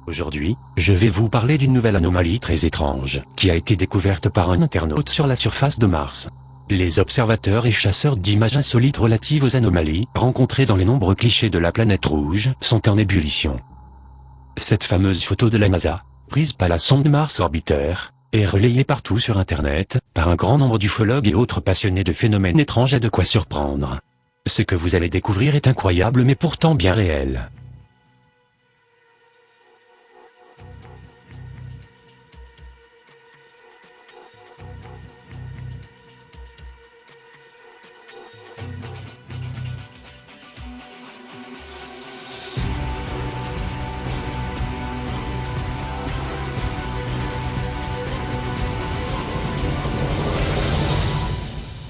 Aujourd'hui, je vais vous parler d'une nouvelle anomalie très étrange, qui a été découverte par un internaute sur la surface de Mars. Les observateurs et chasseurs d'images insolites relatives aux anomalies rencontrées dans les nombreux clichés de la planète rouge sont en ébullition. Cette fameuse photo de la NASA, prise par la sonde Mars Orbiter, est relayée partout sur Internet, par un grand nombre d'ufologues et autres passionnés de phénomènes étranges et de quoi surprendre. Ce que vous allez découvrir est incroyable mais pourtant bien réel.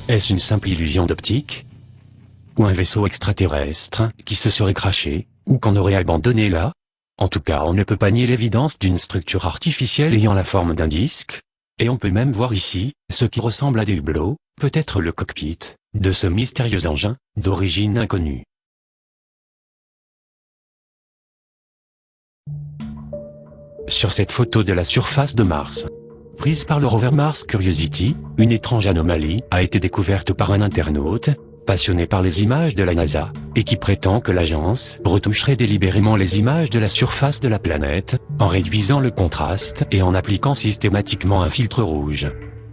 Est-ce une simple illusion d'optique? Ou un vaisseau extraterrestre qui se serait crashé, ou qu'on aurait abandonné là? En tout cas, on ne peut pas nier l'évidence d'une structure artificielle ayant la forme d'un disque. Et on peut même voir ici, ce qui ressemble à des hublots, peut-être le cockpit, de ce mystérieux engin, d'origine inconnue. Sur cette photo de la surface de Mars, prise par le rover Mars Curiosity, une étrange anomalie a été découverte par un internaute, passionné par les images de la NASA, et qui prétend que l'agence retoucherait délibérément les images de la surface de la planète, en réduisant le contraste et en appliquant systématiquement un filtre rouge.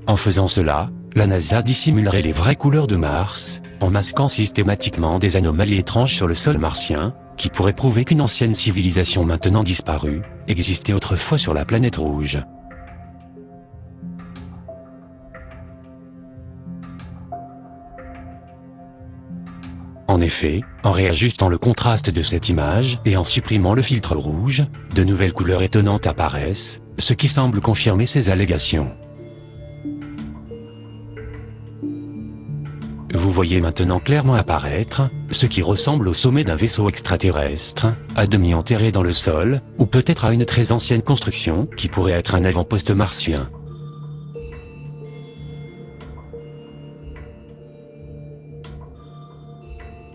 En faisant cela, la NASA dissimulerait les vraies couleurs de Mars, en masquant systématiquement des anomalies étranges sur le sol martien, qui pourraient prouver qu'une ancienne civilisation maintenant disparue, existait autrefois sur la planète rouge. En effet, en réajustant le contraste de cette image et en supprimant le filtre rouge, de nouvelles couleurs étonnantes apparaissent, ce qui semble confirmer ces allégations. Vous voyez maintenant clairement apparaître ce qui ressemble au sommet d'un vaisseau extraterrestre, à demi enterré dans le sol, ou peut-être à une très ancienne construction qui pourrait être un avant-poste martien.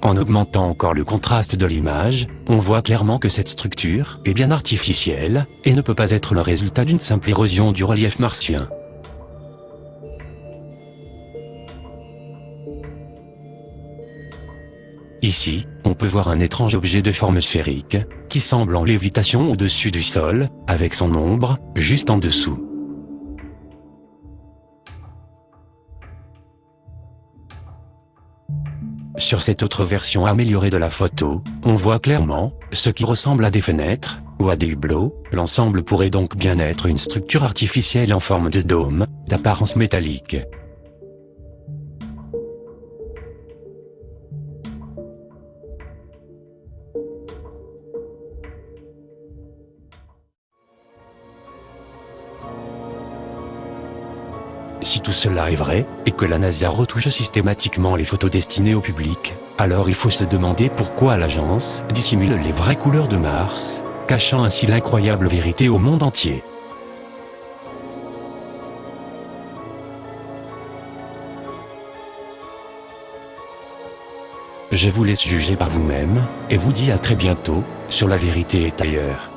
En augmentant encore le contraste de l'image, on voit clairement que cette structure est bien artificielle, et ne peut pas être le résultat d'une simple érosion du relief martien. Ici, on peut voir un étrange objet de forme sphérique, qui semble en lévitation au-dessus du sol, avec son ombre, juste en dessous. Sur cette autre version améliorée de la photo, on voit clairement ce qui ressemble à des fenêtres, ou à des hublots. L'ensemble pourrait donc bien être une structure artificielle en forme de dôme, d'apparence métallique. Si tout cela est vrai, et que la NASA retouche systématiquement les photos destinées au public, alors il faut se demander pourquoi l'agence dissimule les vraies couleurs de Mars, cachant ainsi l'incroyable vérité au monde entier. Je vous laisse juger par vous-même, et vous dis à très bientôt, sur La Vérité est ailleurs.